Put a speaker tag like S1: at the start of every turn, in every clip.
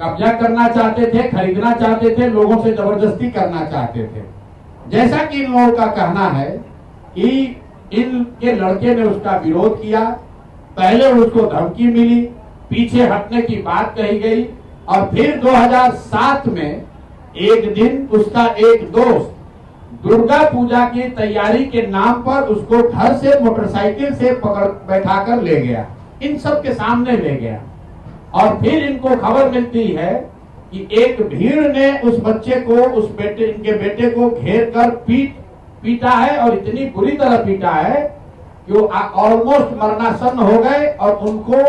S1: कब्जा करना चाहते थे, खरीदना चाहते थे, लोगों से जबरदस्ती करना चाहते थे। जैसा कि इन लोगों का कहना है कि इनके लड़के ने उसका विरोध किया, पहले उसको धमकी मिली, पीछे हटने की बात कही गई और फिर 2007 में एक दिन उसका एक दोस्त दुर्गा पूजा की तैयारी के नाम पर उसको घर से मोटरसाइकिल से पकड़ बैठाकर ले गया, इन सब के सामने ले गया। और फिर इनको खबर मिलती है कि एक भीड़ ने उस बच्चे को, इनके बेटे को घेर कर पीटा है और इतनी बुरी तरह पीटा है कि वो ऑलमोस्ट मरणासन हो गए और उनको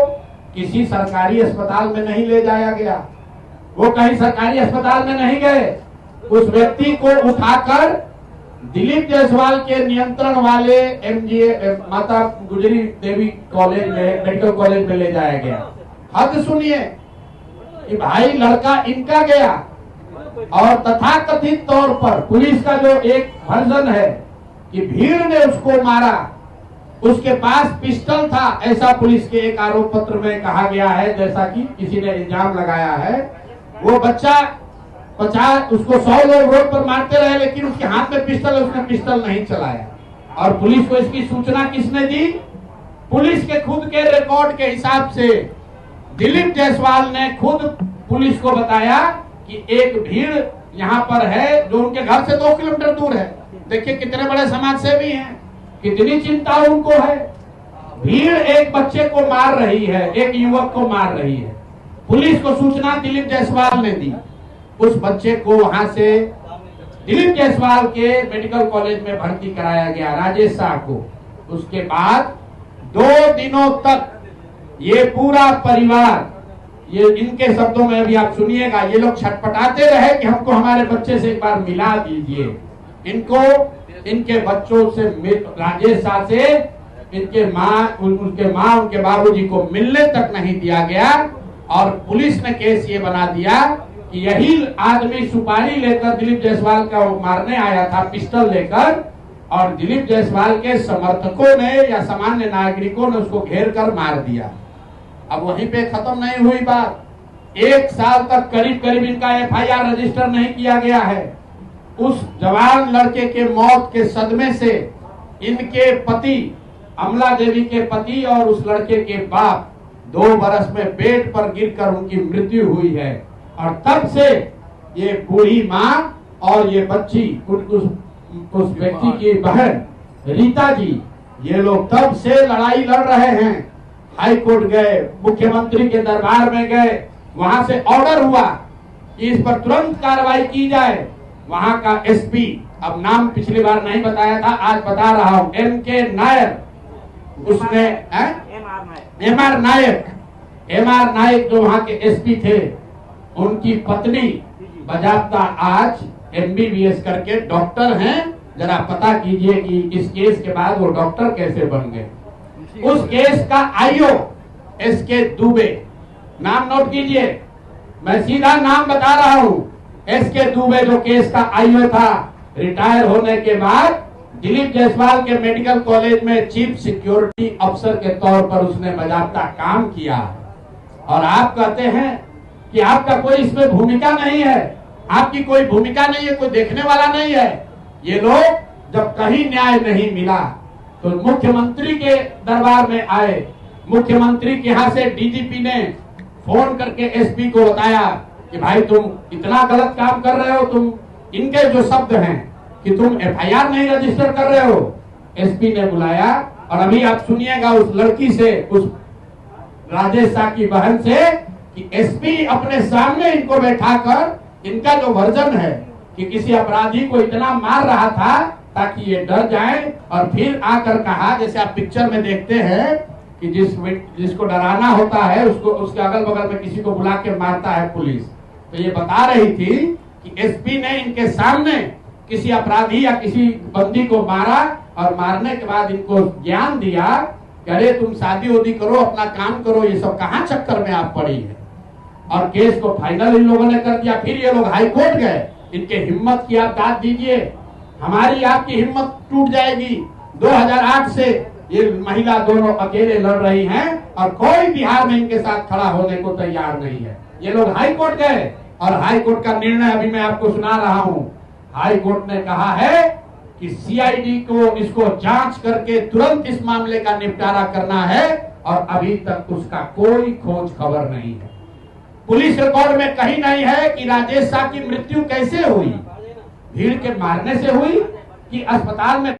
S1: किसी सरकारी अस्पताल में नहीं ले जाया गया। वो कहीं सरकारी अस्पताल में नहीं गए, उस व्यक्ति को उठाकर दिलीप जायसवाल के नियंत्रण वाले MGA माता गुजरी देवी कॉलेज में, मेडिकल कॉलेज में ले जाया गया। हद सुनिए कि भाई लड़का इनका गया और तथाकथित तौर पर पुलिस का जो एक वर्जन है कि भीड़ ने उसको मारा, उसके पास पिस्टल था, ऐसा पुलिस के एक आरोप पत्र में कहा गया है, जैसा कि किसी ने इल्जाम लगाया है। वो बच्चा 50 उसको 100 लोग रोड पर मारते रहे लेकिन उसके हाथ में पिस्टल है, उसने पिस्टल नहीं चलाया। और पुलिस को इसकी सूचना किसने दी? पुलिस के खुद के रिकॉर्ड के हिसाब से दिलीप जायसवाल ने खुद पुलिस को बताया कि एक भीड़ यहाँ पर है जो उनके घर से 2 किलोमीटर दूर है। देखिए कितने बड़े समाज सेवी हैं, कितनी चिंता उनको है। भीड़ एक बच्चे को मार रही है, एक युवक को मार रही है। पुलिस को सूचना दिलीप जायसवाल ने दी, उस बच्चे को वहां से दिलीप जायसवाल के मेडिकल कॉलेज में भर्ती कराया गया, राजेश शाह को। उसके बाद 2 दिनों तक ये पूरा परिवार, ये इनके शब्दों में भी आप सुनिएगा, ये लोग छटपटाते रहे कि हमको हमारे बच्चे से एक बार मिला दीजिए। इनको इनके बच्चों से, राजेश शाह से उनके माँ उनके बाबूजी को मिलने तक नहीं दिया गया। और पुलिस ने केस ये बना दिया कि यही आदमी सुपारी लेकर दिलीप जायसवाल का मारने आया था, पिस्टल लेकर, और दिलीप जायसवाल के समर्थकों ने या सामान्य नागरिकों ने उसको घेर कर मार दिया। अब वहीं पे खत्म नहीं हुई बात, 1 साल तक करीब इनका FIR रजिस्टर नहीं किया गया है। उस जवान लड़के के मौत के सदमे से इनके पति, अमला देवी के पति और उस लड़के के बाप 2 बरस में बेड पर गिरकर उनकी मृत्यु हुई है। और तब से ये बूढ़ी माँ और ये बच्ची, उस व्यक्ति की बहन रीता जी, ये लोग तब से लड़ाई लड़ रहे हैं। हाई कोर्ट गए, मुख्यमंत्री के दरबार में गए, वहां से ऑर्डर हुआ कि इस पर तुरंत कार्रवाई की जाए। वहां का SP, अब नाम पिछली बार नहीं बताया था, आज बता रहा हूं, MK नायर, उसने MR नायक जो वहां के SP थे, उनकी पत्नी बजाबता आज MBBS करके डॉक्टर हैं। जरा पता कीजिए कि इस केस के बाद वो डॉक्टर कैसे बन गए। उस केस का IO SK दुबे, नाम नोट कीजिए, मैं सीधा नाम बता रहा हूं। SK दुबे जो केस का IO था, रिटायर होने के बाद दिलीप जायसवाल के मेडिकल कॉलेज में चीफ सिक्योरिटी अफसर के तौर पर उसने बाकायदा काम किया। और आप कहते हैं कि आपका कोई इसमें भूमिका नहीं है, आपकी कोई भूमिका नहीं है, कोई देखने वाला नहीं है। ये लोग जब कहीं न्याय नहीं मिला तो मुख्यमंत्री के दरबार में आए, मुख्यमंत्री के यहाँ से DGP ने फोन करके SP को बताया कि भाई तुम इतना गलत काम कर रहे हो, तुम, इनके जो शब्द हैं कि तुम FIR नहीं रजिस्टर कर रहे हो। SP ने बुलाया और अभी आप सुनिएगा उस लड़की से, उस राजेश शाह की बहन से, कि SP अपने सामने इनको बैठाकर इनका जो वर्जन है कि किसी अपराधी को इतना मार रहा था ताकि ये डर जाए, और फिर आकर कहा, जैसे आप पिक्चर में देखते हैं कि जिसको डराना होता है उसको उसके अगल बगल में किसी को बुला के मारता है पुलिस। तो ये बता रही थी कि SP ने इनके सामने किसी अपराधी या किसी बंदी को मारा और मारने के बाद इनको ज्ञान दिया कि अरे तुम शादी वादी करो, अपना काम करो, ये सब कहाँ चक्कर में आप पड़ी है। और केस को फाइनल इन लोगों ने कर दिया। फिर ये लोग हाई कोर्ट गए, इनके हिम्मत की आप दाद दीजिए, हमारी आपकी हिम्मत टूट जाएगी। 2008 से ये महिला दोनों अकेले लड़ रही हैं और कोई बिहार में इनके साथ खड़ा होने को तैयार नहीं है। ये लोग हाई कोर्ट गए और हाई कोर्ट का निर्णय अभी मैं आपको सुना रहा हूं। हाई कोर्ट ने कहा है कि सीआईडी को इसको जांच करके तुरंत इस मामले का निपटारा करना है और अभी तक उसका कोई खोज खबर नहीं है। पुलिस रिकॉर्ड में कहीं नहीं है कि राजेश शाह की मृत्यु कैसे हुई, भीड़ के मारने से हुई कि अस्पताल में